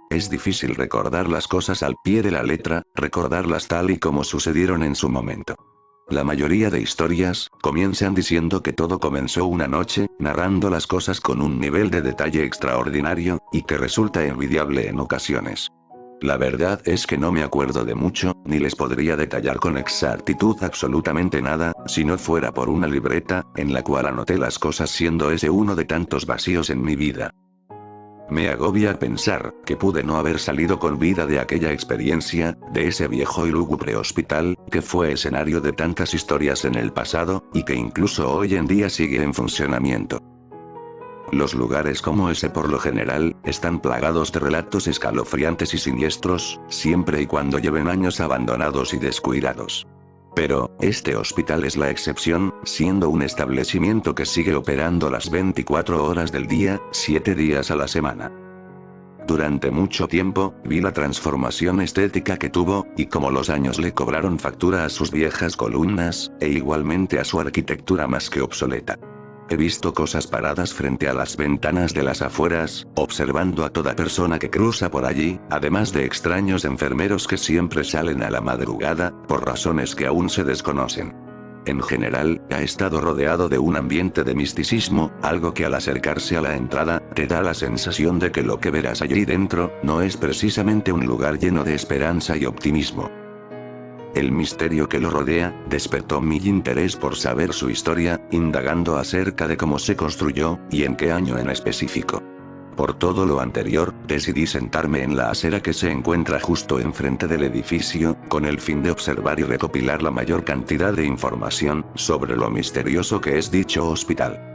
Es difícil recordar las cosas al pie de la letra, recordarlas tal y como sucedieron en su momento. La mayoría de historias comienzan diciendo que todo comenzó una noche, narrando las cosas con un nivel de detalle extraordinario, y que resulta envidiable en ocasiones. La verdad es que no me acuerdo de mucho, ni les podría detallar con exactitud absolutamente nada, si no fuera por una libreta, en la cual anoté las cosas siendo ese uno de tantos vacíos en mi vida. Me agobia pensar que pude no haber salido con vida de aquella experiencia, de ese viejo y lúgubre hospital, que fue escenario de tantas historias en el pasado, y que incluso hoy en día sigue en funcionamiento. Los lugares como ese por lo general, están plagados de relatos escalofriantes y siniestros, siempre y cuando lleven años abandonados y descuidados. Pero, este hospital es la excepción, siendo un establecimiento que sigue operando las 24 horas del día, 7 días a la semana. Durante mucho tiempo, vi la transformación estética que tuvo, y cómo los años le cobraron factura a sus viejas columnas, e igualmente a su arquitectura más que obsoleta. He visto cosas paradas frente a las ventanas de las afueras, observando a toda persona que cruza por allí, además de extraños enfermeros que siempre salen a la madrugada, por razones que aún se desconocen. En general, ha estado rodeado de un ambiente de misticismo, algo que al acercarse a la entrada, te da la sensación de que lo que verás allí dentro, no es precisamente un lugar lleno de esperanza y optimismo. El misterio que lo rodea, despertó mi interés por saber su historia, indagando acerca de cómo se construyó, y en qué año en específico. Por todo lo anterior, decidí sentarme en la acera que se encuentra justo enfrente del edificio, con el fin de observar y recopilar la mayor cantidad de información, sobre lo misterioso que es dicho hospital.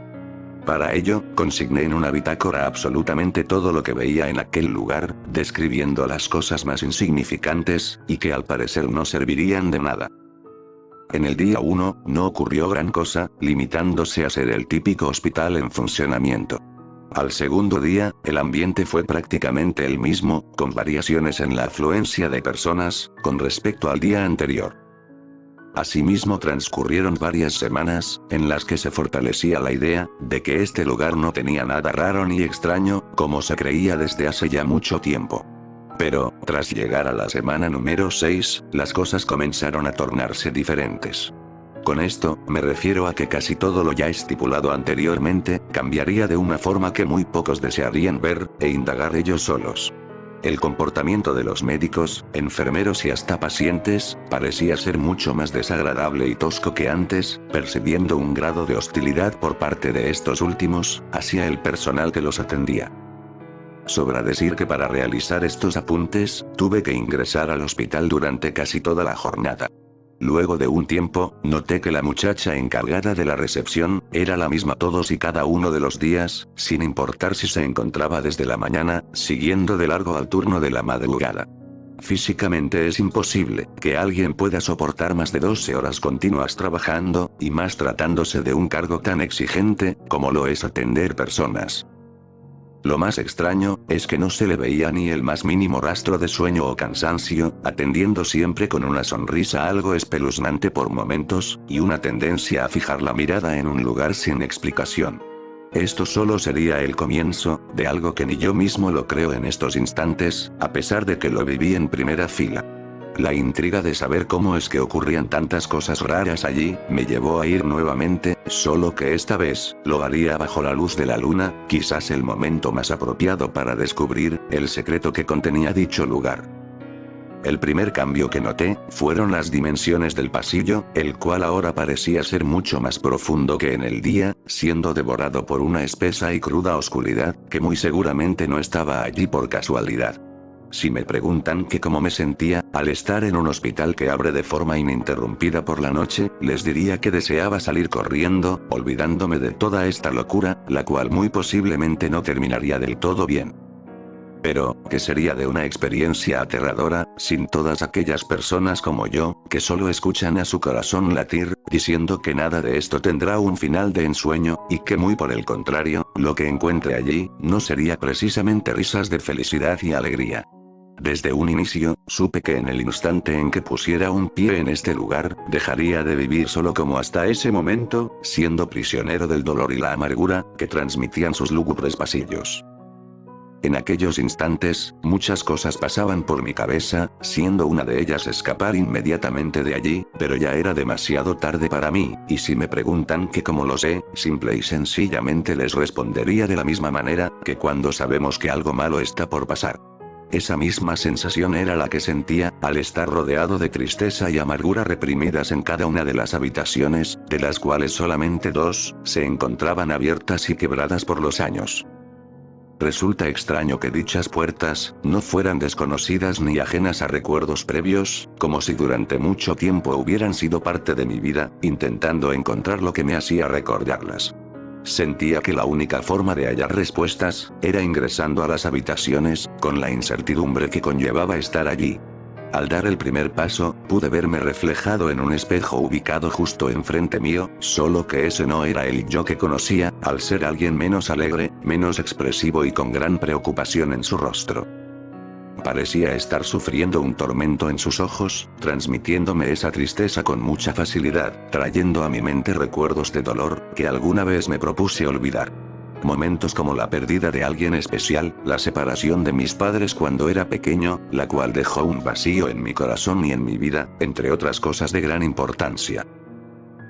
Para ello, consigné en una bitácora absolutamente todo lo que veía en aquel lugar, describiendo las cosas más insignificantes, y que al parecer no servirían de nada. En el día 1, no ocurrió gran cosa, limitándose a ser el típico hospital en funcionamiento. Al segundo día, el ambiente fue prácticamente el mismo, con variaciones en la afluencia de personas, con respecto al día anterior. Asimismo transcurrieron varias semanas, en las que se fortalecía la idea, de que este lugar no tenía nada raro ni extraño, como se creía desde hace ya mucho tiempo. Pero, tras llegar a la semana número 6, las cosas comenzaron a tornarse diferentes. Con esto, me refiero a que casi todo lo ya estipulado anteriormente, cambiaría de una forma que muy pocos desearían ver, e indagar ellos solos. El comportamiento de los médicos, enfermeros y hasta pacientes, parecía ser mucho más desagradable y tosco que antes, percibiendo un grado de hostilidad por parte de estos últimos, hacia el personal que los atendía. Sobra decir que para realizar estos apuntes, tuve que ingresar al hospital durante casi toda la jornada. Luego de un tiempo, noté que la muchacha encargada de la recepción, era la misma todos y cada uno de los días, sin importar si se encontraba desde la mañana, siguiendo de largo al turno de la madrugada. Físicamente es imposible que alguien pueda soportar más de 12 horas continuas trabajando, y más tratándose de un cargo tan exigente, como lo es atender personas. Lo más extraño, es que no se le veía ni el más mínimo rastro de sueño o cansancio, atendiendo siempre con una sonrisa algo espeluznante por momentos, y una tendencia a fijar la mirada en un lugar sin explicación. Esto solo sería el comienzo, de algo que ni yo mismo lo creo en estos instantes, a pesar de que lo viví en primera fila. La intriga de saber cómo es que ocurrían tantas cosas raras allí, me llevó a ir nuevamente, solo que esta vez, lo haría bajo la luz de la luna, quizás el momento más apropiado para descubrir, el secreto que contenía dicho lugar. El primer cambio que noté, fueron las dimensiones del pasillo, el cual ahora parecía ser mucho más profundo que en el día, siendo devorado por una espesa y cruda oscuridad, que muy seguramente no estaba allí por casualidad. Si me preguntan que cómo me sentía, al estar en un hospital que abre de forma ininterrumpida por la noche, les diría que deseaba salir corriendo, olvidándome de toda esta locura, la cual muy posiblemente no terminaría del todo bien. Pero, ¿qué sería de una experiencia aterradora, sin todas aquellas personas como yo, que solo escuchan a su corazón latir, diciendo que nada de esto tendrá un final de ensueño, y que muy por el contrario, lo que encuentre allí, no sería precisamente risas de felicidad y alegría? Desde un inicio, supe que en el instante en que pusiera un pie en este lugar, dejaría de vivir solo como hasta ese momento, siendo prisionero del dolor y la amargura, que transmitían sus lúgubres pasillos. En aquellos instantes, muchas cosas pasaban por mi cabeza, siendo una de ellas escapar inmediatamente de allí, pero ya era demasiado tarde para mí, y si me preguntan que cómo lo sé, simple y sencillamente les respondería de la misma manera, que cuando sabemos que algo malo está por pasar. Esa misma sensación era la que sentía, al estar rodeado de tristeza y amargura reprimidas en cada una de las habitaciones, de las cuales solamente 2, se encontraban abiertas y quebradas por los años. Resulta extraño que dichas puertas, no fueran desconocidas ni ajenas a recuerdos previos, como si durante mucho tiempo hubieran sido parte de mi vida, intentando encontrar lo que me hacía recordarlas. Sentía que la única forma de hallar respuestas, era ingresando a las habitaciones, con la incertidumbre que conllevaba estar allí. Al dar el primer paso, pude verme reflejado en un espejo ubicado justo enfrente mío, solo que ese no era el yo que conocía, al ser alguien menos alegre, menos expresivo y con gran preocupación en su rostro. Parecía estar sufriendo un tormento en sus ojos, transmitiéndome esa tristeza con mucha facilidad, trayendo a mi mente recuerdos de dolor, que alguna vez me propuse olvidar. Momentos como la pérdida de alguien especial, la separación de mis padres cuando era pequeño, la cual dejó un vacío en mi corazón y en mi vida, entre otras cosas de gran importancia.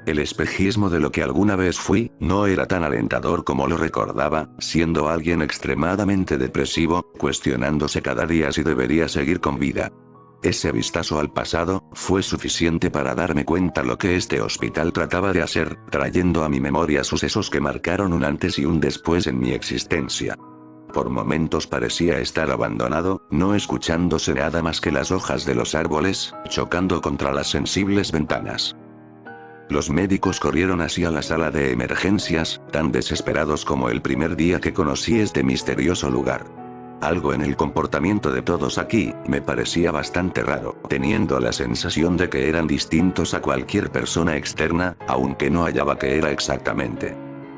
El espejismo de lo que alguna vez fui, no era tan alentador como lo recordaba, siendo alguien extremadamente depresivo, cuestionándose cada día si debería seguir con vida. Ese vistazo al pasado, fue suficiente para darme cuenta lo que este hospital trataba de hacer, trayendo a mi memoria sucesos que marcaron un antes y un después en mi existencia. Por momentos parecía estar abandonado, no escuchándose nada más que las hojas de los árboles, chocando contra las sensibles ventanas. Los médicos corrieron hacia la sala de emergencias, tan desesperados como el primer día que conocí este misterioso lugar. Algo en el comportamiento de todos aquí, me parecía bastante raro, teniendo la sensación de que eran distintos a cualquier persona externa, aunque no hallaba qué era exactamente.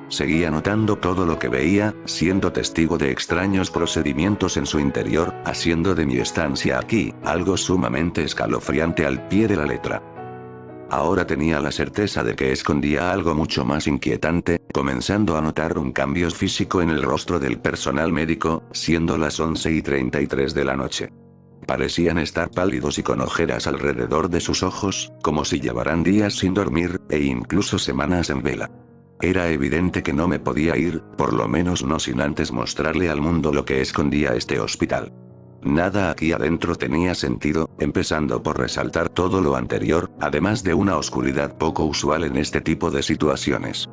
Seguía notando todo lo que veía, siendo testigo de extraños procedimientos en su interior, haciendo de mi estancia aquí, algo sumamente escalofriante al pie de la letra. Ahora tenía la certeza de que escondía algo mucho más inquietante, comenzando a notar un cambio físico en el rostro del personal médico, siendo las 11:33 de la noche. Parecían estar pálidos y con ojeras alrededor de sus ojos, como si llevaran días sin dormir, e incluso semanas en vela. Era evidente que no me podía ir, por lo menos no sin antes mostrarle al mundo lo que escondía este hospital. Nada aquí adentro tenía sentido, empezando por resaltar todo lo anterior, además de una oscuridad poco usual en este tipo de situaciones.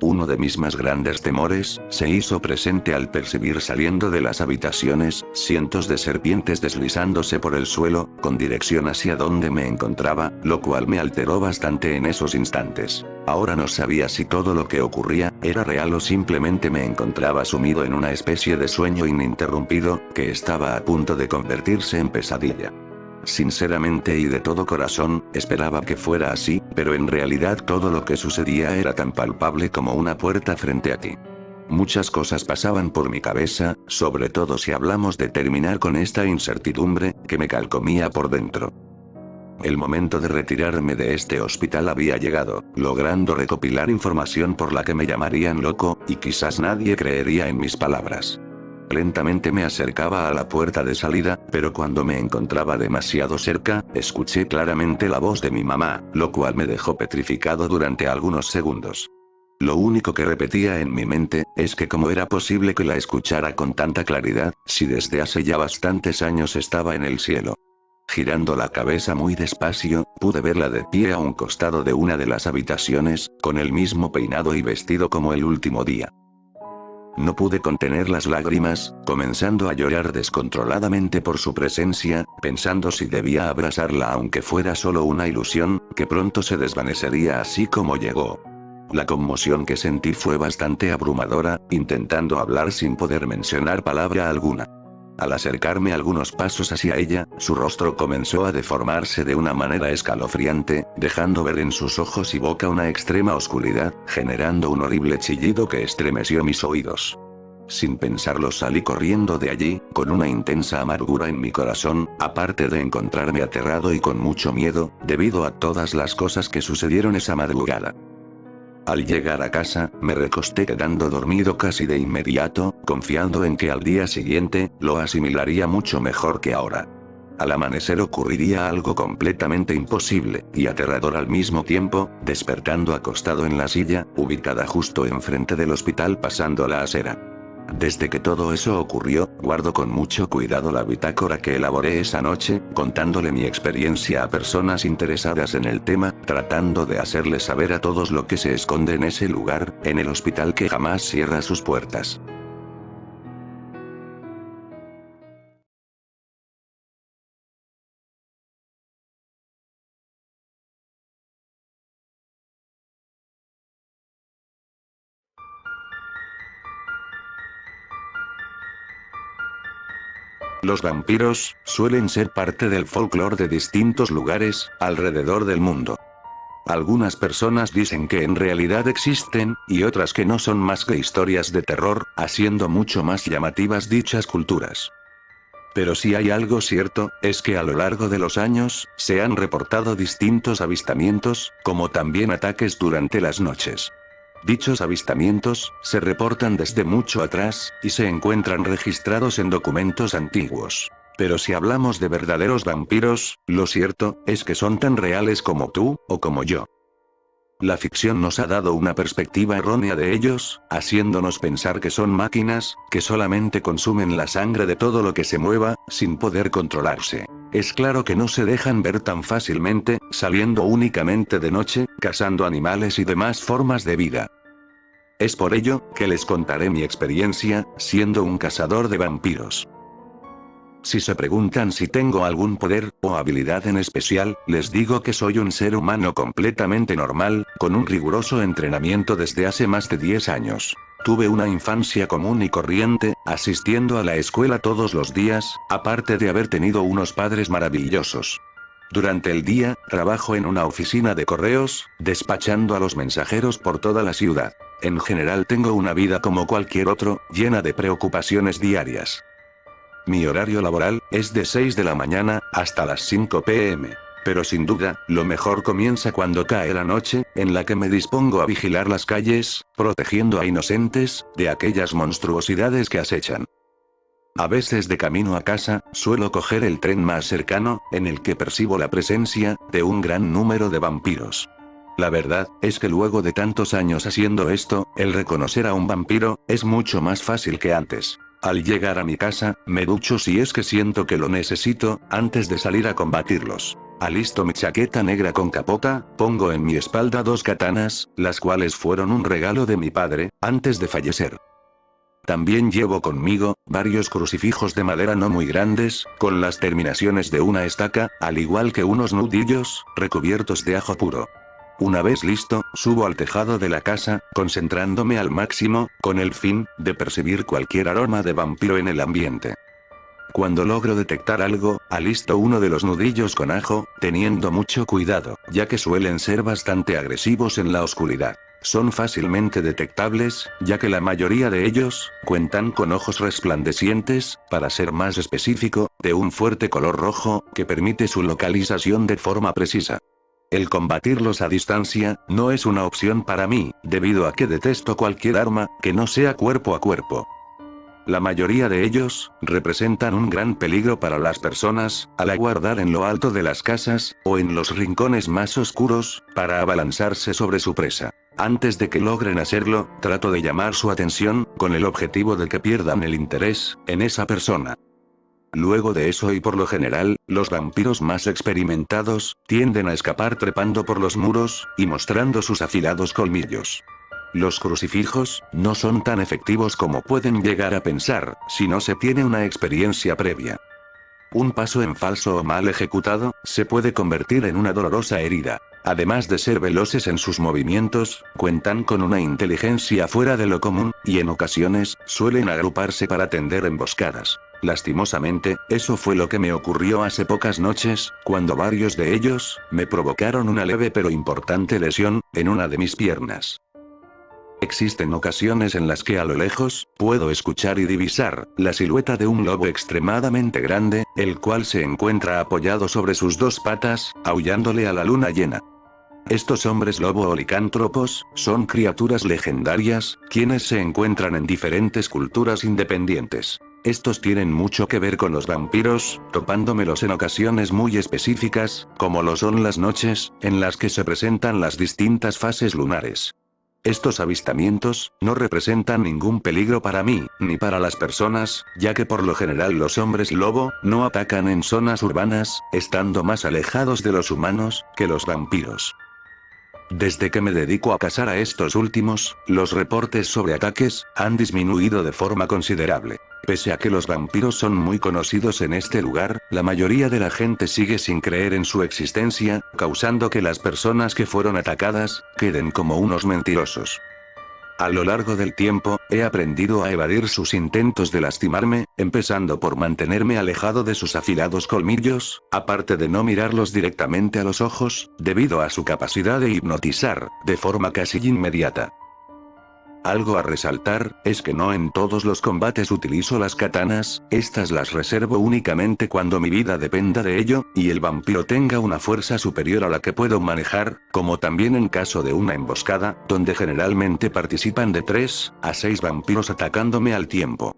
Uno de mis más grandes temores, se hizo presente al percibir saliendo de las habitaciones, cientos de serpientes deslizándose por el suelo, con dirección hacia donde me encontraba, lo cual me alteró bastante en esos instantes. Ahora no sabía si todo lo que ocurría, era real o simplemente me encontraba sumido en una especie de sueño ininterrumpido, que estaba a punto de convertirse en pesadilla. Sinceramente y de todo corazón, esperaba que fuera así, pero en realidad todo lo que sucedía era tan palpable como una puerta frente a ti. Muchas cosas pasaban por mi cabeza, sobre todo si hablamos de terminar con esta incertidumbre, que me calcomía por dentro. El momento de retirarme de este hospital había llegado, logrando recopilar información por la que me llamarían loco, y quizás nadie creería en mis palabras. Lentamente me acercaba a la puerta de salida, pero cuando me encontraba demasiado cerca, escuché claramente la voz de mi mamá, lo cual me dejó petrificado durante algunos segundos. Lo único que repetía en mi mente, es que cómo era posible que la escuchara con tanta claridad, si desde hace ya bastantes años estaba en el cielo. Girando la cabeza muy despacio, pude verla de pie a un costado de una de las habitaciones, con el mismo peinado y vestido como el último día. No pude contener las lágrimas, comenzando a llorar descontroladamente por su presencia, pensando si debía abrazarla aunque fuera solo una ilusión, que pronto se desvanecería así como llegó. La conmoción que sentí fue bastante abrumadora, intentando hablar sin poder mencionar palabra alguna. Al acercarme algunos pasos hacia ella, su rostro comenzó a deformarse de una manera escalofriante, dejando ver en sus ojos y boca una extrema oscuridad, generando un horrible chillido que estremeció mis oídos. Sin pensarlo salí corriendo de allí, con una intensa amargura en mi corazón, aparte de encontrarme aterrado y con mucho miedo, debido a todas las cosas que sucedieron esa madrugada. Al llegar a casa, me recosté quedando dormido casi de inmediato, confiando en que al día siguiente, lo asimilaría mucho mejor que ahora. Al amanecer ocurriría algo completamente imposible, y aterrador al mismo tiempo, despertando acostado en la silla, ubicada justo enfrente del hospital pasando la acera. Desde que todo eso ocurrió, guardo con mucho cuidado la bitácora que elaboré esa noche, contándole mi experiencia a personas interesadas en el tema, tratando de hacerles saber a todos lo que se esconde en ese lugar, en el hospital que jamás cierra sus puertas. Los vampiros suelen ser parte del folclore de distintos lugares alrededor del mundo. Algunas personas dicen que en realidad existen, y otras que no son más que historias de terror, haciendo mucho más llamativas dichas culturas. Pero si hay algo cierto, es que a lo largo de los años, se han reportado distintos avistamientos, como también ataques durante las noches. Dichos avistamientos, se reportan desde mucho atrás, y se encuentran registrados en documentos antiguos. Pero si hablamos de verdaderos vampiros, lo cierto, es que son tan reales como tú, o como yo. La ficción nos ha dado una perspectiva errónea de ellos, haciéndonos pensar que son máquinas, que solamente consumen la sangre de todo lo que se mueva, sin poder controlarse. Es claro que no se dejan ver tan fácilmente, saliendo únicamente de noche, cazando animales y demás formas de vida. Es por ello, que les contaré mi experiencia, siendo un cazador de vampiros. Si se preguntan si tengo algún poder, o habilidad en especial, les digo que soy un ser humano completamente normal, con un riguroso entrenamiento desde hace más de 10 años. Tuve una infancia común y corriente, asistiendo a la escuela todos los días, aparte de haber tenido unos padres maravillosos. Durante el día, trabajo en una oficina de correos, despachando a los mensajeros por toda la ciudad. En general tengo una vida como cualquier otro, llena de preocupaciones diarias. Mi horario laboral es de 6 de la mañana hasta las 5 p.m. Pero sin duda, lo mejor comienza cuando cae la noche, en la que me dispongo a vigilar las calles, protegiendo a inocentes de aquellas monstruosidades que acechan. A veces de camino a casa, suelo coger el tren más cercano, en el que percibo la presencia de un gran número de vampiros. La verdad, es que luego de tantos años haciendo esto, el reconocer a un vampiro, es mucho más fácil que antes. Al llegar a mi casa, me ducho si es que siento que lo necesito, antes de salir a combatirlos. Alisto mi chaqueta negra con capota, pongo en mi espalda dos katanas, las cuales fueron un regalo de mi padre, antes de fallecer. También llevo conmigo, varios crucifijos de madera no muy grandes, con las terminaciones de una estaca, al igual que unos nudillos, recubiertos de ajo puro. Una vez listo, subo al tejado de la casa, concentrándome al máximo, con el fin de percibir cualquier aroma de vampiro en el ambiente. Cuando logro detectar algo, alisto uno de los nudillos con ajo, teniendo mucho cuidado, ya que suelen ser bastante agresivos en la oscuridad. Son fácilmente detectables, ya que la mayoría de ellos cuentan con ojos resplandecientes, para ser más específico, de un fuerte color rojo, que permite su localización de forma precisa. El combatirlos a distancia no es una opción para mí, debido a que detesto cualquier arma que no sea cuerpo a cuerpo. La mayoría de ellos representan un gran peligro para las personas, al aguardar en lo alto de las casas, o en los rincones más oscuros, para abalanzarse sobre su presa. Antes de que logren hacerlo, trato de llamar su atención, con el objetivo de que pierdan el interés en esa persona. Luego de eso y por lo general, los vampiros más experimentados, tienden a escapar trepando por los muros, y mostrando sus afilados colmillos. Los crucifijos, no son tan efectivos como pueden llegar a pensar, si no se tiene una experiencia previa. Un paso en falso o mal ejecutado, se puede convertir en una dolorosa herida. Además de ser veloces en sus movimientos, cuentan con una inteligencia fuera de lo común, y en ocasiones, suelen agruparse para tender emboscadas. Lastimosamente, eso fue lo que me ocurrió hace pocas noches, cuando varios de ellos, me provocaron una leve pero importante lesión, en una de mis piernas. Existen ocasiones en las que a lo lejos, puedo escuchar y divisar la silueta de un lobo extremadamente grande, el cual se encuentra apoyado sobre sus dos patas, aullándole a la luna llena. Estos hombres lobo o licántropos, son criaturas legendarias, quienes se encuentran en diferentes culturas independientes. Estos tienen mucho que ver con los vampiros, topándomelos en ocasiones muy específicas, como lo son las noches, en las que se presentan las distintas fases lunares. Estos avistamientos, no representan ningún peligro para mí, ni para las personas, ya que por lo general los hombres lobo, no atacan en zonas urbanas, estando más alejados de los humanos, que los vampiros. Desde que me dedico a cazar a estos últimos, los reportes sobre ataques, han disminuido de forma considerable. Pese a que los vampiros son muy conocidos en este lugar, la mayoría de la gente sigue sin creer en su existencia, causando que las personas que fueron atacadas, queden como unos mentirosos. A lo largo del tiempo, he aprendido a evadir sus intentos de lastimarme, empezando por mantenerme alejado de sus afilados colmillos, aparte de no mirarlos directamente a los ojos, debido a su capacidad de hipnotizar, de forma casi inmediata. Algo a resaltar, es que no en todos los combates utilizo las katanas, estas las reservo únicamente cuando mi vida dependa de ello, y el vampiro tenga una fuerza superior a la que puedo manejar, como también en caso de una emboscada, donde generalmente participan de 3 a 6 vampiros atacándome al tiempo.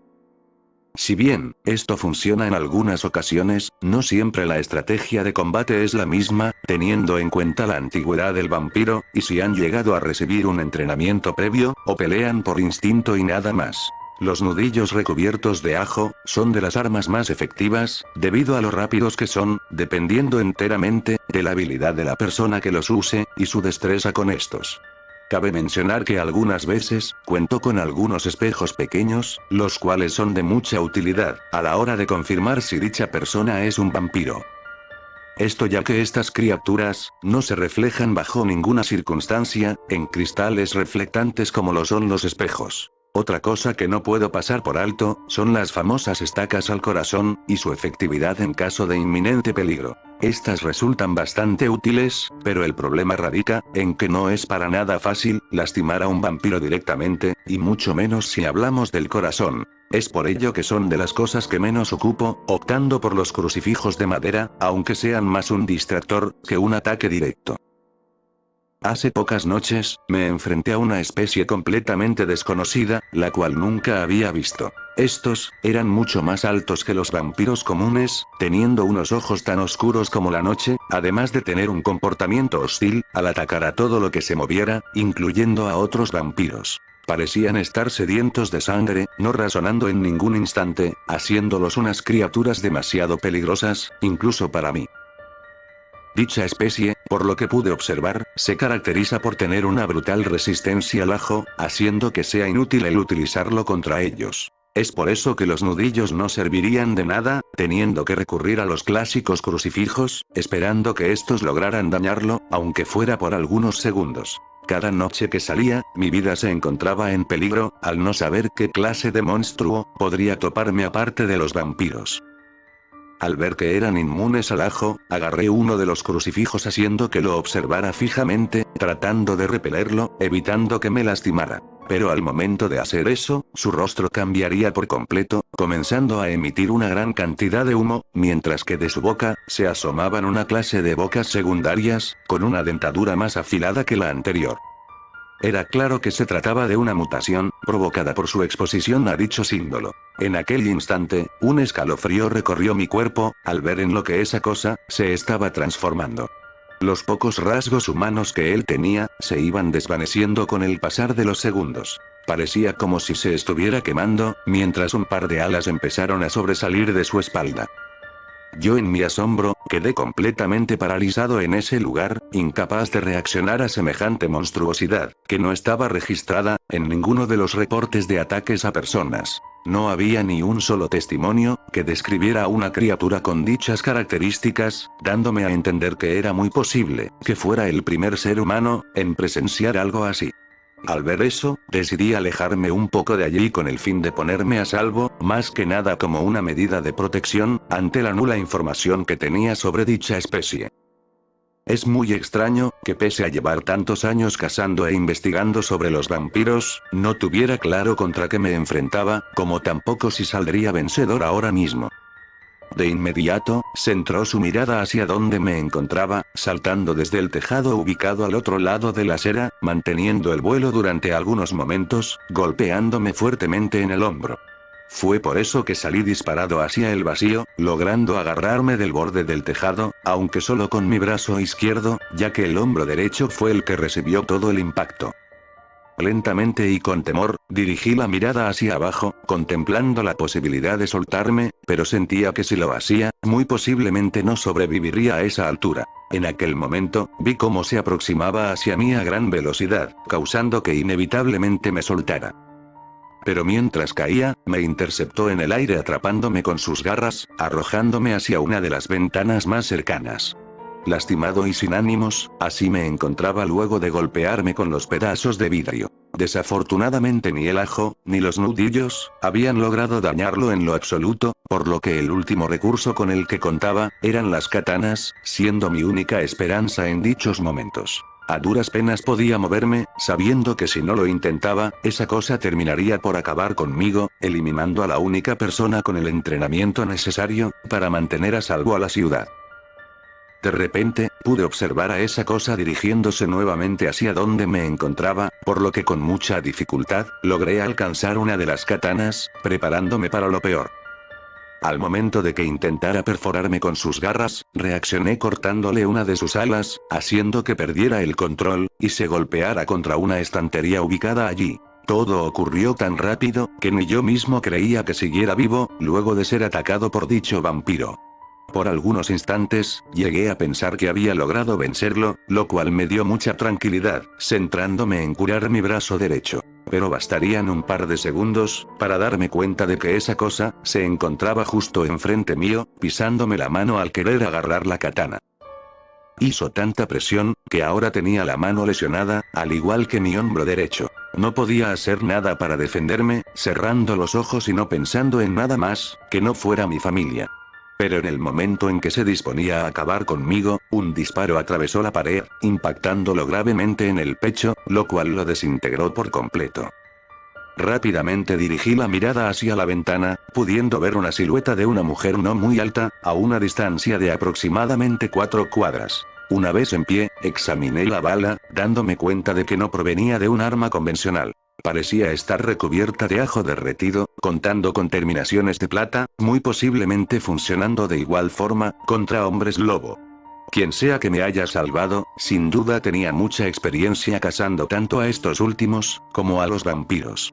Si bien, esto funciona en algunas ocasiones, no siempre la estrategia de combate es la misma, teniendo en cuenta la antigüedad del vampiro, y si han llegado a recibir un entrenamiento previo, o pelean por instinto y nada más. Los nudillos recubiertos de ajo, son de las armas más efectivas, debido a lo rápidos que son, dependiendo enteramente, de la habilidad de la persona que los use, y su destreza con estos. Cabe mencionar que algunas veces, cuento con algunos espejos pequeños, los cuales son de mucha utilidad, a la hora de confirmar si dicha persona es un vampiro. Esto ya que estas criaturas, no se reflejan bajo ninguna circunstancia, en cristales reflectantes como lo son los espejos. Otra cosa que no puedo pasar por alto, son las famosas estacas al corazón, y su efectividad en caso de inminente peligro. Estas resultan bastante útiles, pero el problema radica, en que no es para nada fácil, lastimar a un vampiro directamente, y mucho menos si hablamos del corazón. Es por ello que son de las cosas que menos ocupo, optando por los crucifijos de madera, aunque sean más un distractor, que un ataque directo. Hace pocas noches, me enfrenté a una especie completamente desconocida, la cual nunca había visto. Estos, eran mucho más altos que los vampiros comunes, teniendo unos ojos tan oscuros como la noche, además de tener un comportamiento hostil, al atacar a todo lo que se moviera, incluyendo a otros vampiros. Parecían estar sedientos de sangre, no razonando en ningún instante, haciéndolos unas criaturas demasiado peligrosas, incluso para mí. Dicha especie, por lo que pude observar, se caracteriza por tener una brutal resistencia al ajo, haciendo que sea inútil el utilizarlo contra ellos. Es por eso que los nudillos no servirían de nada, teniendo que recurrir a los clásicos crucifijos, esperando que estos lograran dañarlo, aunque fuera por algunos segundos. Cada noche que salía, mi vida se encontraba en peligro, al no saber qué clase de monstruo podría toparme aparte de los vampiros. Al ver que eran inmunes al ajo, agarré uno de los crucifijos haciendo que lo observara fijamente, tratando de repelerlo, evitando que me lastimara. Pero al momento de hacer eso, su rostro cambiaría por completo, comenzando a emitir una gran cantidad de humo, mientras que de su boca, se asomaban una clase de bocas secundarias, con una dentadura más afilada que la anterior. Era claro que se trataba de una mutación, provocada por su exposición a dicho símbolo. En aquel instante, un escalofrío recorrió mi cuerpo, al ver en lo que esa cosa, se estaba transformando. Los pocos rasgos humanos que él tenía, se iban desvaneciendo con el pasar de los segundos. Parecía como si se estuviera quemando, mientras un par de alas empezaron a sobresalir de su espalda. Yo en mi asombro, quedé completamente paralizado en ese lugar, incapaz de reaccionar a semejante monstruosidad, que no estaba registrada, en ninguno de los reportes de ataques a personas. No había ni un solo testimonio, que describiera a una criatura con dichas características, dándome a entender que era muy posible, que fuera el primer ser humano, en presenciar algo así. Al ver eso, decidí alejarme un poco de allí con el fin de ponerme a salvo, más que nada como una medida de protección, ante la nula información que tenía sobre dicha especie. Es muy extraño, que pese a llevar tantos años cazando e investigando sobre los vampiros, no tuviera claro contra qué me enfrentaba, como tampoco si saldría vencedor ahora mismo. De inmediato, centró su mirada hacia donde me encontraba, saltando desde el tejado ubicado al otro lado de la acera, manteniendo el vuelo durante algunos momentos, golpeándome fuertemente en el hombro. Fue por eso que salí disparado hacia el vacío, logrando agarrarme del borde del tejado, aunque solo con mi brazo izquierdo, ya que el hombro derecho fue el que recibió todo el impacto. Lentamente y con temor, dirigí la mirada hacia abajo, contemplando la posibilidad de soltarme, pero sentía que si lo hacía, muy posiblemente no sobreviviría a esa altura. En aquel momento, vi cómo se aproximaba hacia mí a gran velocidad, causando que inevitablemente me soltara. Pero mientras caía, me interceptó en el aire atrapándome con sus garras, arrojándome hacia una de las ventanas más cercanas. Lastimado y sin ánimos, así me encontraba luego de golpearme con los pedazos de vidrio. Desafortunadamente ni el ajo, ni los nudillos, habían logrado dañarlo en lo absoluto, por lo que el último recurso con el que contaba, eran las katanas, siendo mi única esperanza en dichos momentos. A duras penas podía moverme, sabiendo que si no lo intentaba, esa cosa terminaría por acabar conmigo, eliminando a la única persona con el entrenamiento necesario, para mantener a salvo a la ciudad. De repente, pude observar a esa cosa dirigiéndose nuevamente hacia donde me encontraba, por lo que con mucha dificultad, logré alcanzar una de las katanas, preparándome para lo peor. Al momento de que intentara perforarme con sus garras, reaccioné cortándole una de sus alas, haciendo que perdiera el control, y se golpeara contra una estantería ubicada allí. Todo ocurrió tan rápido, que ni yo mismo creía que siguiera vivo, luego de ser atacado por dicho vampiro. Por algunos instantes, llegué a pensar que había logrado vencerlo, lo cual me dio mucha tranquilidad, centrándome en curar mi brazo derecho. Pero bastarían un par de segundos, para darme cuenta de que esa cosa, se encontraba justo enfrente mío, pisándome la mano al querer agarrar la katana. Hizo tanta presión, que ahora tenía la mano lesionada, al igual que mi hombro derecho. No podía hacer nada para defenderme, cerrando los ojos y no pensando en nada más, que no fuera mi familia. Pero en el momento en que se disponía a acabar conmigo, un disparo atravesó la pared, impactándolo gravemente en el pecho, lo cual lo desintegró por completo. Rápidamente dirigí la mirada hacia la ventana, pudiendo ver una silueta de una mujer no muy alta, a una distancia de aproximadamente 4 cuadras. Una vez en pie, examiné la bala, dándome cuenta de que no provenía de un arma convencional. Parecía estar recubierta de ajo derretido, contando con terminaciones de plata, muy posiblemente funcionando de igual forma, contra hombres lobo. Quien sea que me haya salvado, sin duda tenía mucha experiencia cazando tanto a estos últimos, como a los vampiros.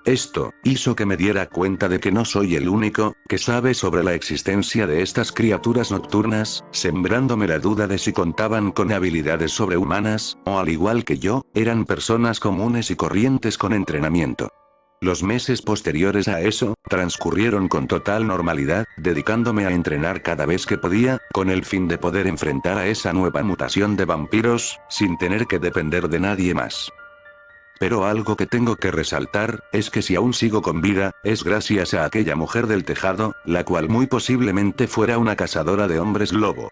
Esto hizo que me diera cuenta de que no soy el único que sabe sobre la existencia de estas criaturas nocturnas, sembrándome la duda de si contaban con habilidades sobrehumanas, o al igual que yo, eran personas comunes y corrientes con entrenamiento. Los meses posteriores a eso, transcurrieron con total normalidad, dedicándome a entrenar cada vez que podía, con el fin de poder enfrentar a esa nueva mutación de vampiros, sin tener que depender de nadie más. Pero algo que tengo que resaltar, es que si aún sigo con vida, es gracias a aquella mujer del tejado, la cual muy posiblemente fuera una cazadora de hombres lobo.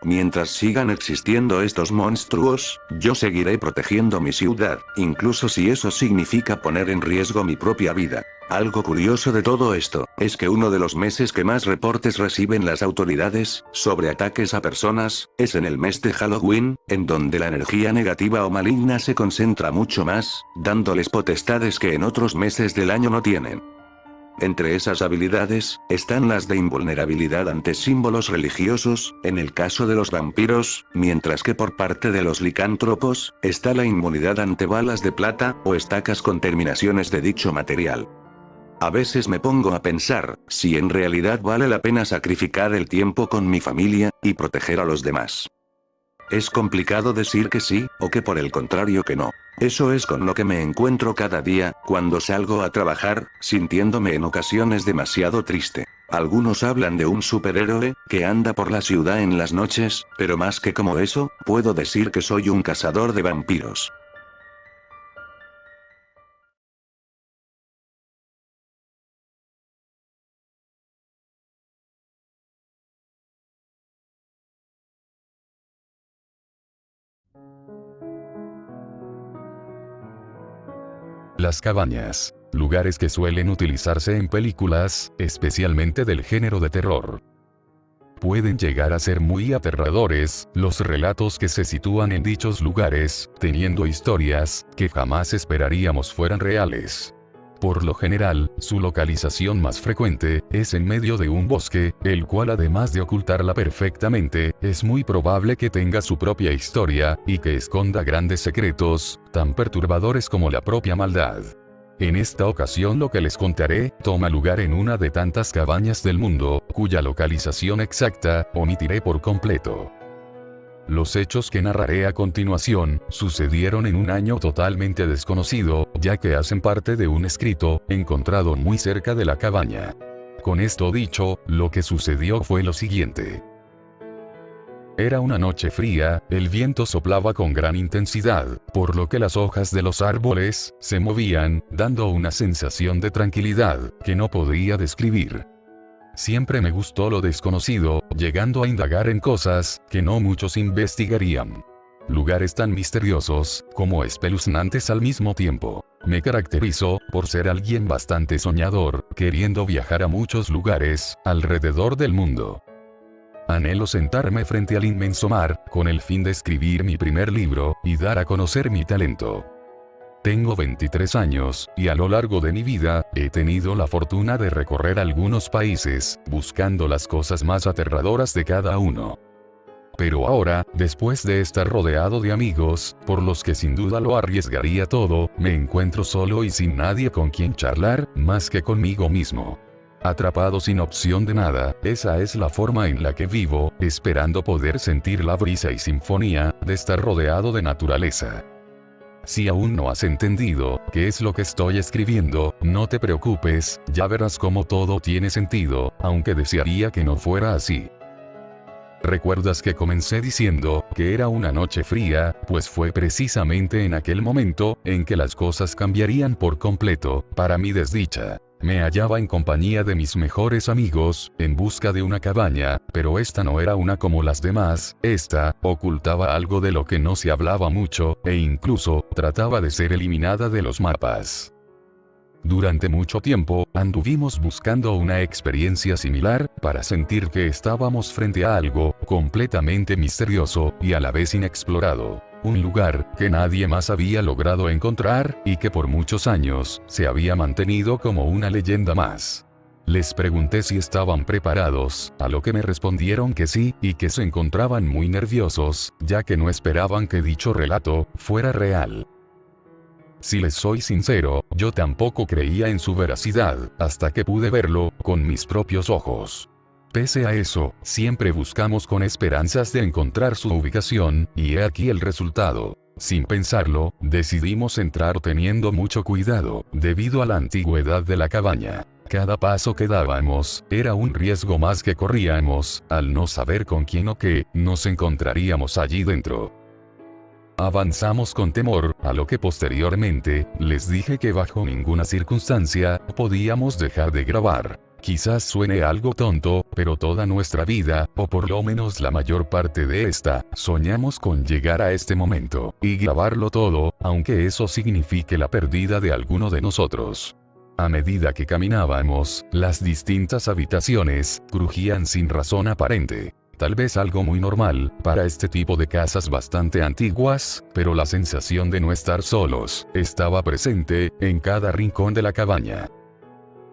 Mientras sigan existiendo estos monstruos, yo seguiré protegiendo mi ciudad, incluso si eso significa poner en riesgo mi propia vida. Algo curioso de todo esto, es que uno de los meses que más reportes reciben las autoridades, sobre ataques a personas, es en el mes de Halloween, en donde la energía negativa o maligna se concentra mucho más, dándoles potestades que en otros meses del año no tienen. Entre esas habilidades, están las de invulnerabilidad ante símbolos religiosos, en el caso de los vampiros, mientras que por parte de los licántropos, está la inmunidad ante balas de plata, o estacas con terminaciones de dicho material. A veces me pongo a pensar, si en realidad vale la pena sacrificar el tiempo con mi familia, y proteger a los demás. Es complicado decir que sí, o que por el contrario que no. Eso es con lo que me encuentro cada día, cuando salgo a trabajar, sintiéndome en ocasiones demasiado triste. Algunos hablan de un superhéroe, que anda por la ciudad en las noches, pero más que como eso, puedo decir que soy un cazador de vampiros. Las cabañas. Lugares que suelen utilizarse en películas, especialmente del género de terror. Pueden llegar a ser muy aterradores, los relatos que se sitúan en dichos lugares, teniendo historias que jamás esperaríamos fueran reales. Por lo general, su localización más frecuente es en medio de un bosque, el cual además de ocultarla perfectamente, es muy probable que tenga su propia historia, y que esconda grandes secretos, tan perturbadores como la propia maldad. En esta ocasión lo que les contaré, toma lugar en una de tantas cabañas del mundo, cuya localización exacta, omitiré por completo. Los hechos que narraré a continuación, sucedieron en un año totalmente desconocido, ya que hacen parte de un escrito, encontrado muy cerca de la cabaña. Con esto dicho, lo que sucedió fue lo siguiente. Era una noche fría, el viento soplaba con gran intensidad, por lo que las hojas de los árboles se movían, dando una sensación de tranquilidad que no podría describir. Siempre me gustó lo desconocido, llegando a indagar en cosas que no muchos investigarían. Lugares tan misteriosos, como espeluznantes al mismo tiempo. Me caracterizo por ser alguien bastante soñador, queriendo viajar a muchos lugares alrededor del mundo. Anhelo sentarme frente al inmenso mar, con el fin de escribir mi primer libro, y dar a conocer mi talento. Tengo 23 años, y a lo largo de mi vida, he tenido la fortuna de recorrer algunos países, buscando las cosas más aterradoras de cada uno. Pero ahora, después de estar rodeado de amigos, por los que sin duda lo arriesgaría todo, me encuentro solo y sin nadie con quien charlar, más que conmigo mismo. Atrapado sin opción de nada, esa es la forma en la que vivo, esperando poder sentir la brisa y sinfonía de estar rodeado de naturaleza. Si aún no has entendido qué es lo que estoy escribiendo, no te preocupes, ya verás cómo todo tiene sentido, aunque desearía que no fuera así. ¿Recuerdas que comencé diciendo que era una noche fría? Pues fue precisamente en aquel momento en que las cosas cambiarían por completo, para mi desdicha. Me hallaba en compañía de mis mejores amigos, en busca de una cabaña, pero esta no era una como las demás, esta ocultaba algo de lo que no se hablaba mucho, e incluso trataba de ser eliminada de los mapas. Durante mucho tiempo, anduvimos buscando una experiencia similar, para sentir que estábamos frente a algo completamente misterioso, y a la vez inexplorado. Un lugar que nadie más había logrado encontrar, y que por muchos años se había mantenido como una leyenda más. Les pregunté si estaban preparados, a lo que me respondieron que sí, y que se encontraban muy nerviosos, ya que no esperaban que dicho relato fuera real. Si les soy sincero, yo tampoco creía en su veracidad, hasta que pude verlo con mis propios ojos. Pese a eso, siempre buscamos con esperanzas de encontrar su ubicación, y he aquí el resultado. Sin pensarlo, decidimos entrar teniendo mucho cuidado, debido a la antigüedad de la cabaña. Cada paso que dábamos, era un riesgo más que corríamos, al no saber con quién o qué nos encontraríamos allí dentro. Avanzamos con temor, a lo que posteriormente, les dije que bajo ninguna circunstancia, podíamos dejar de grabar. Quizás suene algo tonto, pero toda nuestra vida, o por lo menos la mayor parte de esta, soñamos con llegar a este momento, y grabarlo todo, aunque eso signifique la pérdida de alguno de nosotros. A medida que caminábamos, las distintas habitaciones, crujían sin razón aparente. Tal vez algo muy normal, para este tipo de casas bastante antiguas, pero la sensación de no estar solos, estaba presente, en cada rincón de la cabaña.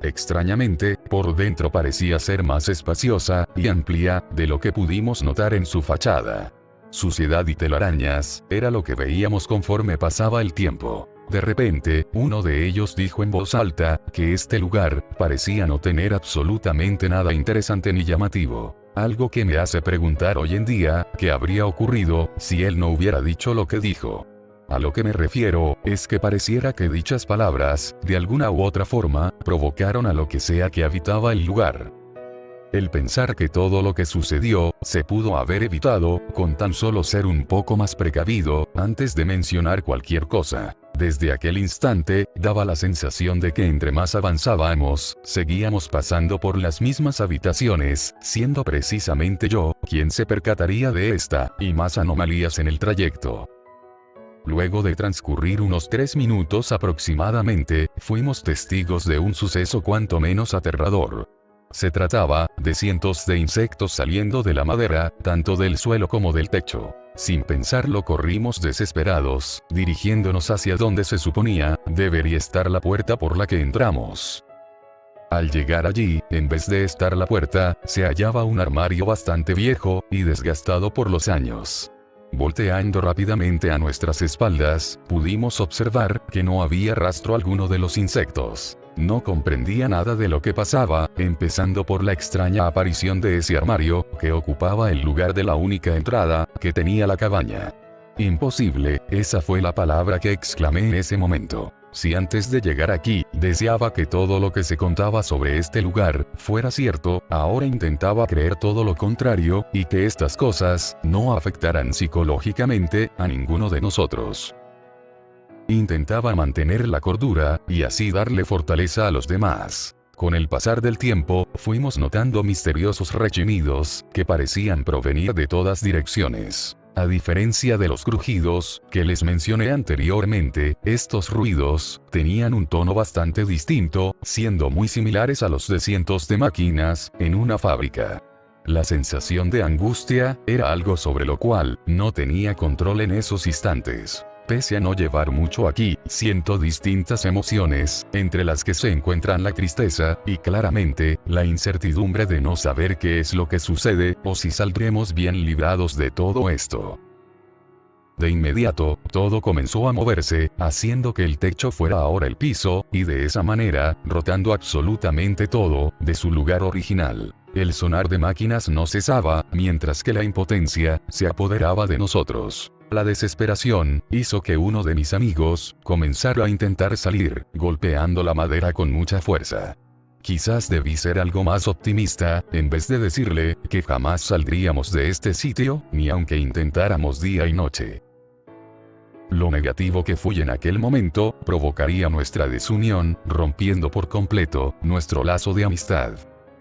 Extrañamente, por dentro parecía ser más espaciosa y amplia de lo que pudimos notar en su fachada. Suciedad y telarañas, era lo que veíamos conforme pasaba el tiempo. De repente, uno de ellos dijo en voz alta, que este lugar parecía no tener absolutamente nada interesante ni llamativo. Algo que me hace preguntar hoy en día, ¿qué habría ocurrido si él no hubiera dicho lo que dijo? A lo que me refiero, es que pareciera que dichas palabras, de alguna u otra forma, provocaron a lo que sea que habitaba el lugar. El pensar que todo lo que sucedió, se pudo haber evitado, con tan solo ser un poco más precavido, antes de mencionar cualquier cosa. Desde aquel instante, daba la sensación de que entre más avanzábamos, seguíamos pasando por las mismas habitaciones, siendo precisamente yo, quien se percataría de esta, y más anomalías en el trayecto. Luego de transcurrir unos 3 minutos aproximadamente, fuimos testigos de un suceso cuanto menos aterrador. Se trataba de cientos de insectos saliendo de la madera, tanto del suelo como del techo. Sin pensarlo corrimos desesperados, dirigiéndonos hacia donde se suponía debería estar la puerta por la que entramos. Al llegar allí, en vez de estar la puerta, se hallaba un armario bastante viejo y desgastado por los años. Volteando rápidamente a nuestras espaldas, pudimos observar que no había rastro alguno de los insectos. No comprendía nada de lo que pasaba, empezando por la extraña aparición de ese armario, que ocupaba el lugar de la única entrada que tenía la cabaña. Imposible, esa fue la palabra que exclamé en ese momento. Si antes de llegar aquí, deseaba que todo lo que se contaba sobre este lugar fuera cierto, ahora intentaba creer todo lo contrario, y que estas cosas no afectaran psicológicamente a ninguno de nosotros. Intentaba mantener la cordura, y así darle fortaleza a los demás. Con el pasar del tiempo, fuimos notando misteriosos rechinidos, que parecían provenir de todas direcciones. A diferencia de los crujidos, que les mencioné anteriormente, estos ruidos tenían un tono bastante distinto, siendo muy similares a los de cientos de máquinas en una fábrica. La sensación de angustia era algo sobre lo cual no tenía control en esos instantes. Pese a no llevar mucho aquí, siento distintas emociones, entre las que se encuentran la tristeza, y claramente, la incertidumbre de no saber qué es lo que sucede, o si saldremos bien librados de todo esto. De inmediato, todo comenzó a moverse, haciendo que el techo fuera ahora el piso, y de esa manera, rotando absolutamente todo, de su lugar original. El sonar de máquinas no cesaba, mientras que la impotencia se apoderaba de nosotros. La desesperación hizo que uno de mis amigos comenzara a intentar salir, golpeando la madera con mucha fuerza. Quizás debí ser algo más optimista, en vez de decirle que jamás saldríamos de este sitio, ni aunque intentáramos día y noche. Lo negativo que fui en aquel momento provocaría nuestra desunión, rompiendo por completo nuestro lazo de amistad.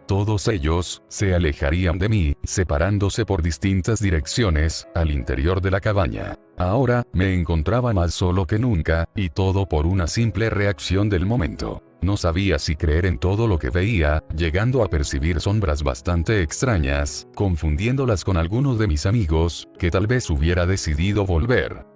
Todos ellos se alejarían de mí, separándose por distintas direcciones al interior de la cabaña. Ahora me encontraba más solo que nunca, y todo por una simple reacción del momento. No sabía si creer en todo lo que veía, llegando a percibir sombras bastante extrañas, confundiéndolas con algunos de mis amigos, que tal vez hubiera decidido volver.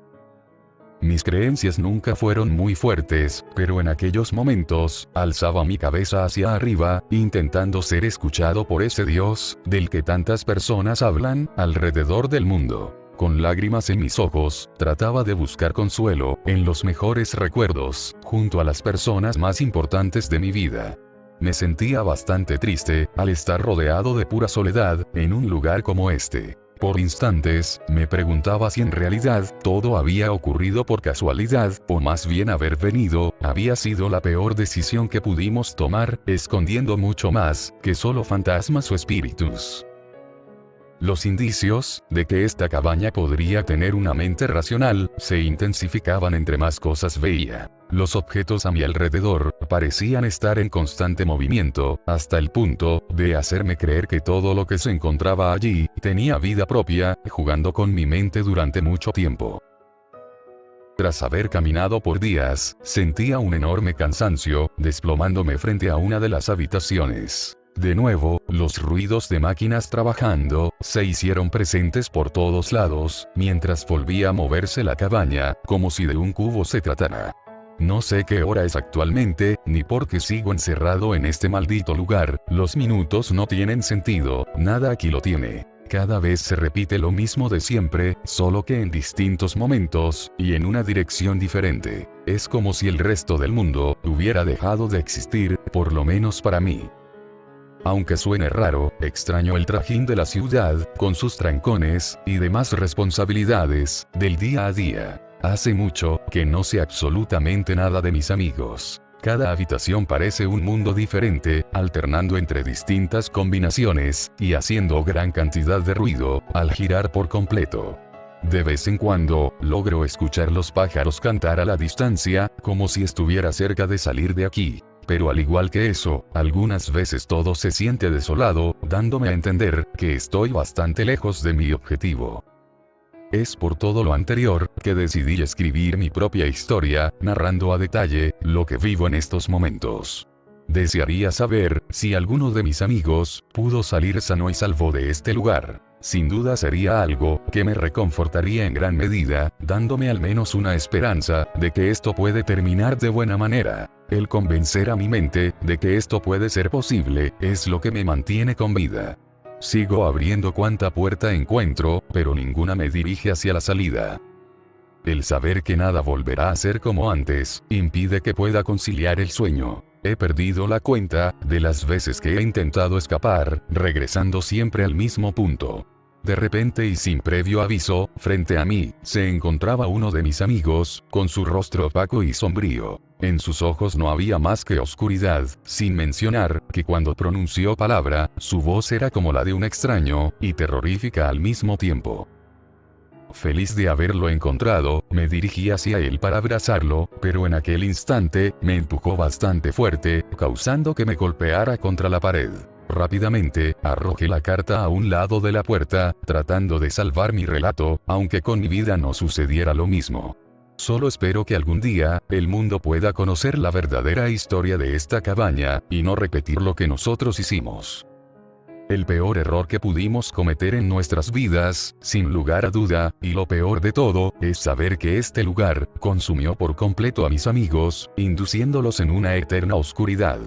Mis creencias nunca fueron muy fuertes, pero en aquellos momentos, alzaba mi cabeza hacia arriba, intentando ser escuchado por ese Dios, del que tantas personas hablan, alrededor del mundo. Con lágrimas en mis ojos, trataba de buscar consuelo, en los mejores recuerdos, junto a las personas más importantes de mi vida. Me sentía bastante triste, al estar rodeado de pura soledad, en un lugar como este. Por instantes, me preguntaba si en realidad todo había ocurrido por casualidad, o más bien haber venido, había sido la peor decisión que pudimos tomar, escondiendo mucho más que solo fantasmas o espíritus. Los indicios de que esta cabaña podría tener una mente racional se intensificaban entre más cosas veía. Los objetos a mi alrededor parecían estar en constante movimiento, hasta el punto de hacerme creer que todo lo que se encontraba allí tenía vida propia, jugando con mi mente durante mucho tiempo. Tras haber caminado por días, sentía un enorme cansancio, desplomándome frente a una de las habitaciones. De nuevo, los ruidos de máquinas trabajando se hicieron presentes por todos lados, mientras volvía a moverse la cabaña, como si de un cubo se tratara. No sé qué hora es actualmente, ni por qué sigo encerrado en este maldito lugar, los minutos no tienen sentido, nada aquí lo tiene. Cada vez se repite lo mismo de siempre, solo que en distintos momentos, y en una dirección diferente. Es como si el resto del mundo hubiera dejado de existir, por lo menos para mí. Aunque suene raro, extraño el trajín de la ciudad, con sus trancones, y demás responsabilidades, del día a día. Hace mucho, que no sé absolutamente nada de mis amigos. Cada habitación parece un mundo diferente, alternando entre distintas combinaciones, y haciendo gran cantidad de ruido, al girar por completo. De vez en cuando, logro escuchar los pájaros cantar a la distancia, como si estuviera cerca de salir de aquí. Pero al igual que eso, algunas veces todo se siente desolado, dándome a entender que estoy bastante lejos de mi objetivo. Es por todo lo anterior que decidí escribir mi propia historia, narrando a detalle lo que vivo en estos momentos. Desearía saber si alguno de mis amigos pudo salir sano y salvo de este lugar. Sin duda sería algo que me reconfortaría en gran medida, dándome al menos una esperanza de que esto puede terminar de buena manera. El convencer a mi mente de que esto puede ser posible es lo que me mantiene con vida. Sigo abriendo cuanta puerta encuentro, pero ninguna me dirige hacia la salida. El saber que nada volverá a ser como antes, impide que pueda conciliar el sueño. He perdido la cuenta de las veces que he intentado escapar, regresando siempre al mismo punto. De repente y sin previo aviso, frente a mí, se encontraba uno de mis amigos, con su rostro opaco y sombrío. En sus ojos no había más que oscuridad, sin mencionar que cuando pronunció palabra, su voz era como la de un extraño, y terrorífica al mismo tiempo. Feliz de haberlo encontrado, me dirigí hacia él para abrazarlo, pero en aquel instante, me empujó bastante fuerte, causando que me golpeara contra la pared. Rápidamente, arrojé la carta a un lado de la puerta, tratando de salvar mi relato, aunque con mi vida no sucediera lo mismo. Solo espero que algún día, el mundo pueda conocer la verdadera historia de esta cabaña, y no repetir lo que nosotros hicimos. El peor error que pudimos cometer en nuestras vidas, sin lugar a duda, y lo peor de todo, es saber que este lugar consumió por completo a mis amigos, induciéndolos en una eterna oscuridad.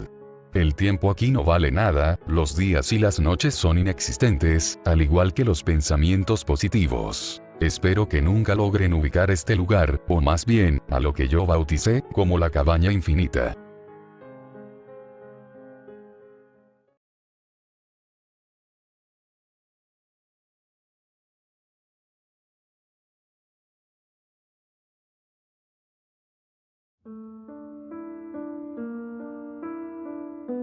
El tiempo aquí no vale nada, los días y las noches son inexistentes, al igual que los pensamientos positivos. Espero que nunca logren ubicar este lugar, o más bien, a lo que yo bauticé como la cabaña infinita.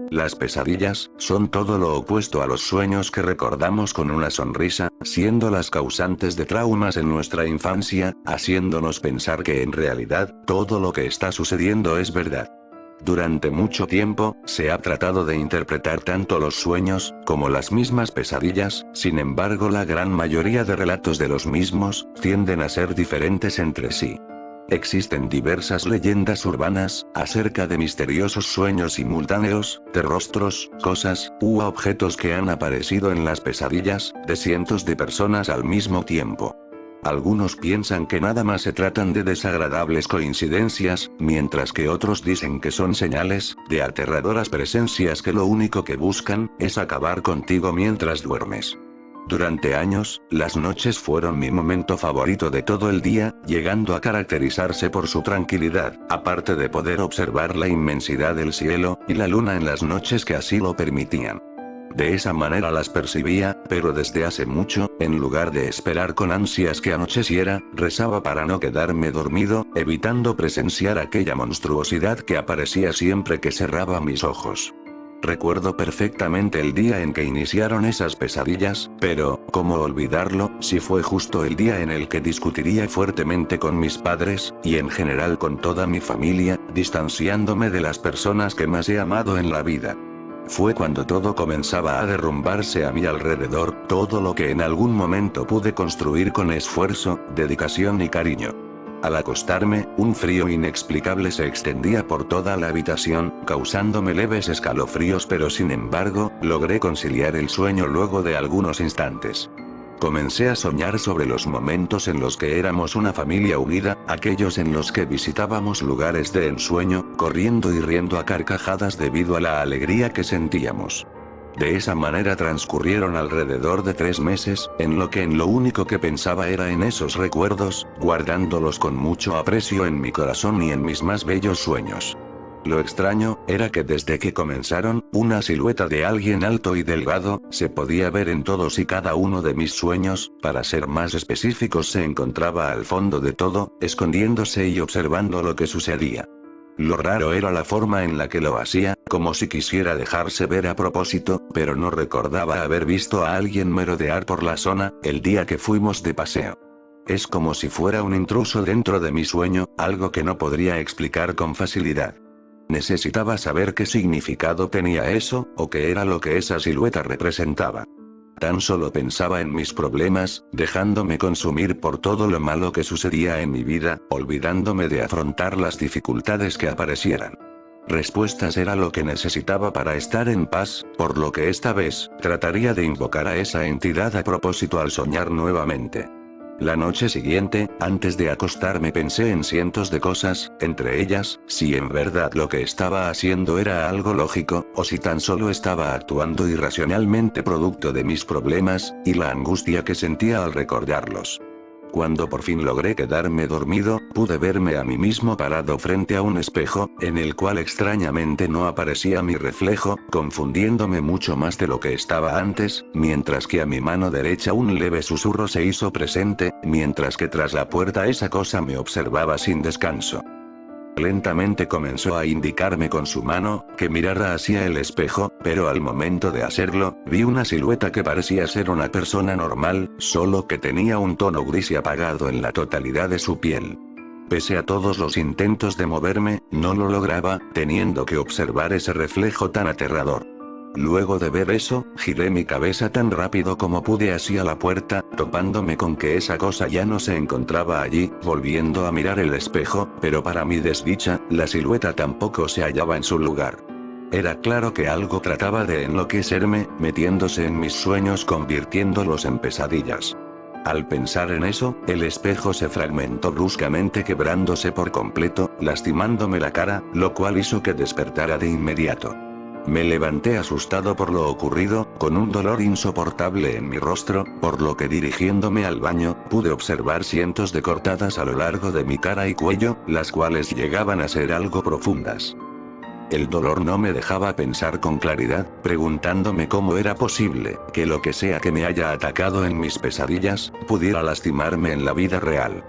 Las pesadillas son todo lo opuesto a los sueños que recordamos con una sonrisa, siendo las causantes de traumas en nuestra infancia, haciéndonos pensar que en realidad, todo lo que está sucediendo es verdad. Durante mucho tiempo, se ha tratado de interpretar tanto los sueños, como las mismas pesadillas, sin embargo la gran mayoría de relatos de los mismos, tienden a ser diferentes entre sí. Existen diversas leyendas urbanas, acerca de misteriosos sueños simultáneos, de rostros, cosas, u objetos que han aparecido en las pesadillas, de cientos de personas al mismo tiempo. Algunos piensan que nada más se tratan de desagradables coincidencias, mientras que otros dicen que son señales, de aterradoras presencias que lo único que buscan, es acabar contigo mientras duermes. Durante años, las noches fueron mi momento favorito de todo el día, llegando a caracterizarse por su tranquilidad, aparte de poder observar la inmensidad del cielo, y la luna en las noches que así lo permitían. De esa manera las percibía, pero desde hace mucho, en lugar de esperar con ansias que anocheciera, rezaba para no quedarme dormido, evitando presenciar aquella monstruosidad que aparecía siempre que cerraba mis ojos. Recuerdo perfectamente el día en que iniciaron esas pesadillas, pero, ¿cómo olvidarlo, si fue justo el día en el que discutiría fuertemente con mis padres, y en general con toda mi familia, distanciándome de las personas que más he amado en la vida? Fue cuando todo comenzaba a derrumbarse a mi alrededor, todo lo que en algún momento pude construir con esfuerzo, dedicación y cariño. Al acostarme, un frío inexplicable se extendía por toda la habitación, causándome leves escalofríos, pero sin embargo, logré conciliar el sueño luego de algunos instantes. Comencé a soñar sobre los momentos en los que éramos una familia unida, aquellos en los que visitábamos lugares de ensueño, corriendo y riendo a carcajadas debido a la alegría que sentíamos. De esa manera transcurrieron alrededor de 3 meses, en lo único que pensaba era en esos recuerdos, guardándolos con mucho aprecio en mi corazón y en mis más bellos sueños. Lo extraño, era que desde que comenzaron, una silueta de alguien alto y delgado, se podía ver en todos y cada uno de mis sueños, para ser más específicos se encontraba al fondo de todo, escondiéndose y observando lo que sucedía. Lo raro era la forma en la que lo hacía, como si quisiera dejarse ver a propósito, pero no recordaba haber visto a alguien merodear por la zona, el día que fuimos de paseo. Es como si fuera un intruso dentro de mi sueño, algo que no podría explicar con facilidad. Necesitaba saber qué significado tenía eso, o qué era lo que esa silueta representaba. tan solo pensaba en mis problemas, dejándome consumir por todo lo malo que sucedía en mi vida, olvidándome de afrontar las dificultades que aparecieran. Respuestas era lo que necesitaba para estar en paz, por lo que esta vez, trataría de invocar a esa entidad a propósito al soñar nuevamente. La noche siguiente, antes de acostarme pensé en cientos de cosas, entre ellas, si en verdad lo que estaba haciendo era algo lógico, o si tan solo estaba actuando irracionalmente producto de mis problemas, y la angustia que sentía al recordarlos. Cuando por fin logré quedarme dormido, pude verme a mí mismo parado frente a un espejo, en el cual extrañamente no aparecía mi reflejo, confundiéndome mucho más de lo que estaba antes, mientras que a mi mano derecha un leve susurro se hizo presente, mientras que tras la puerta esa cosa me observaba sin descanso. Lentamente comenzó a indicarme con su mano, que mirara hacia el espejo, pero al momento de hacerlo, vi una silueta que parecía ser una persona normal, solo que tenía un tono gris y apagado en la totalidad de su piel. Pese a todos los intentos de moverme, no lo lograba, teniendo que observar ese reflejo tan aterrador. Luego de ver eso, giré mi cabeza tan rápido como pude hacia la puerta, topándome con que esa cosa ya no se encontraba allí, volviendo a mirar el espejo, pero para mi desdicha, la silueta tampoco se hallaba en su lugar. Era claro que algo trataba de enloquecerme, metiéndose en mis sueños convirtiéndolos en pesadillas. Al pensar en eso, el espejo se fragmentó bruscamente quebrándose por completo, lastimándome la cara, lo cual hizo que despertara de inmediato. Me levanté asustado por lo ocurrido, con un dolor insoportable en mi rostro, por lo que dirigiéndome al baño, pude observar cientos de cortadas a lo largo de mi cara y cuello, las cuales llegaban a ser algo profundas. El dolor no me dejaba pensar con claridad, preguntándome cómo era posible, que lo que sea que me haya atacado en mis pesadillas, pudiera lastimarme en la vida real.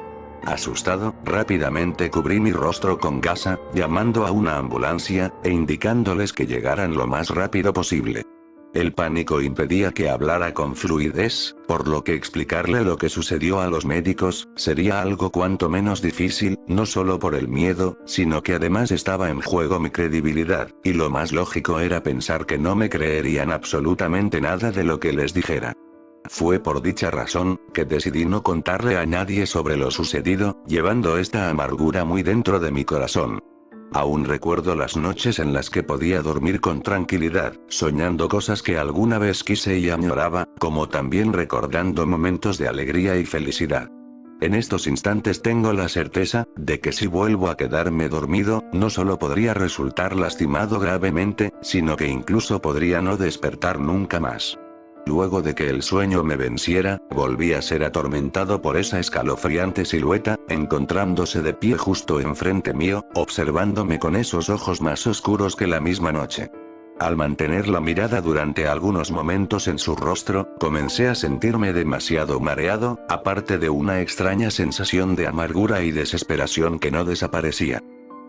Asustado, rápidamente cubrí mi rostro con gasa, llamando a una ambulancia, e indicándoles que llegaran lo más rápido posible. El pánico impedía que hablara con fluidez, por lo que explicarle lo que sucedió a los médicos, sería algo cuanto menos difícil, no solo por el miedo, sino que además estaba en juego mi credibilidad, y lo más lógico era pensar que no me creerían absolutamente nada de lo que les dijera. Fue por dicha razón, que decidí no contarle a nadie sobre lo sucedido, llevando esta amargura muy dentro de mi corazón. Aún recuerdo las noches en las que podía dormir con tranquilidad, soñando cosas que alguna vez quise y añoraba, como también recordando momentos de alegría y felicidad. En estos instantes tengo la certeza, de que si vuelvo a quedarme dormido, no solo podría resultar lastimado gravemente, sino que incluso podría no despertar nunca más. Luego de que el sueño me venciera, volví a ser atormentado por esa escalofriante silueta, encontrándose de pie justo enfrente mío, observándome con esos ojos más oscuros que la misma noche. Al mantener la mirada durante algunos momentos en su rostro, comencé a sentirme demasiado mareado, aparte de una extraña sensación de amargura y desesperación que no desaparecía.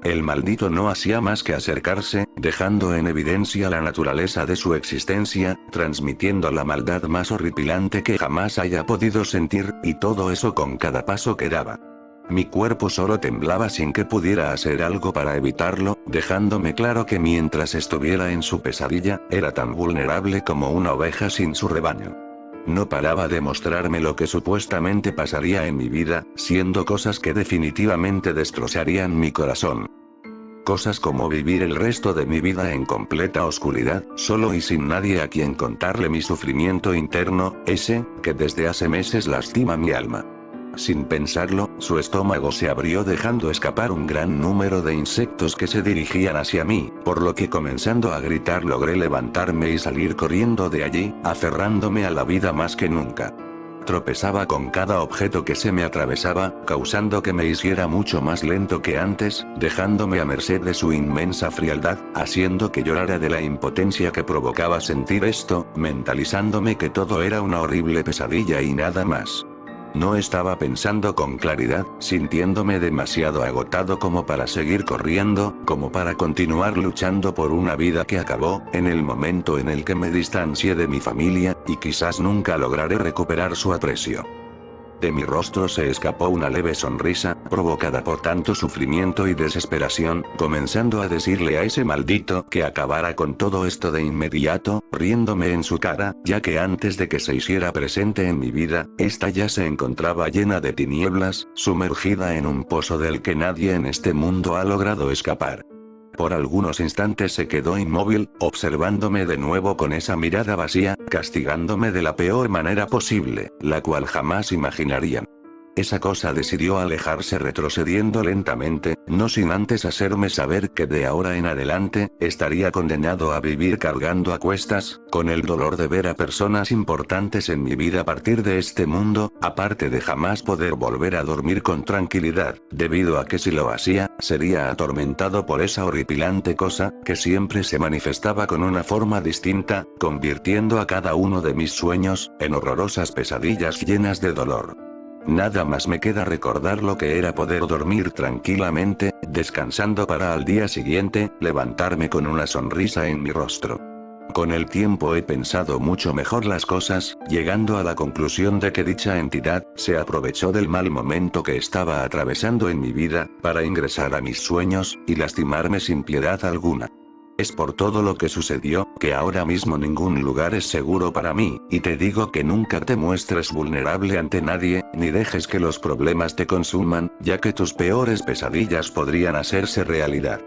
El maldito no hacía más que acercarse, dejando en evidencia la naturaleza de su existencia, transmitiendo la maldad más horripilante que jamás haya podido sentir, y todo eso con cada paso que daba. Mi cuerpo solo temblaba sin que pudiera hacer algo para evitarlo, dejándome claro que mientras estuviera en su pesadilla, era tan vulnerable como una oveja sin su rebaño. No paraba de mostrarme lo que supuestamente pasaría en mi vida, siendo cosas que definitivamente destrozarían mi corazón. Cosas como vivir el resto de mi vida en completa oscuridad, solo y sin nadie a quien contarle mi sufrimiento interno, ese, que desde hace meses lastima mi alma. Sin pensarlo, su estómago se abrió dejando escapar un gran número de insectos que se dirigían hacia mí, por lo que comenzando a gritar logré levantarme y salir corriendo de allí, aferrándome a la vida más que nunca. Tropezaba con cada objeto que se me atravesaba, causando que me hiciera mucho más lento que antes, dejándome a merced de su inmensa frialdad, haciendo que llorara de la impotencia que provocaba sentir esto, mentalizándome que todo era una horrible pesadilla y nada más. No estaba pensando con claridad, sintiéndome demasiado agotado como para seguir corriendo, como para continuar luchando por una vida que acabó, en el momento en el que me distancié de mi familia, y quizás nunca lograré recuperar su aprecio. De mi rostro se escapó una leve sonrisa, provocada por tanto sufrimiento y desesperación, comenzando a decirle a ese maldito que acabara con todo esto de inmediato, riéndome en su cara, ya que antes de que se hiciera presente en mi vida, esta ya se encontraba llena de tinieblas, sumergida en un pozo del que nadie en este mundo ha logrado escapar. Por algunos instantes se quedó inmóvil, observándome de nuevo con esa mirada vacía, castigándome de la peor manera posible, la cual jamás imaginarían. Esa cosa decidió alejarse retrocediendo lentamente, no sin antes hacerme saber que de ahora en adelante, estaría condenado a vivir cargando a cuestas, con el dolor de ver a personas importantes en mi vida partir de este mundo, aparte de jamás poder volver a dormir con tranquilidad, debido a que si lo hacía, sería atormentado por esa horripilante cosa, que siempre se manifestaba con una forma distinta, convirtiendo a cada uno de mis sueños, en horrorosas pesadillas llenas de dolor. Nada más me queda recordar lo que era poder dormir tranquilamente, descansando para al día siguiente, levantarme con una sonrisa en mi rostro. Con el tiempo he pensado mucho mejor las cosas, llegando a la conclusión de que dicha entidad, se aprovechó del mal momento que estaba atravesando en mi vida, para ingresar a mis sueños, y lastimarme sin piedad alguna. Es por todo lo que sucedió, que ahora mismo ningún lugar es seguro para mí, y te digo que nunca te muestres vulnerable ante nadie, ni dejes que los problemas te consuman, ya que tus peores pesadillas podrían hacerse realidad.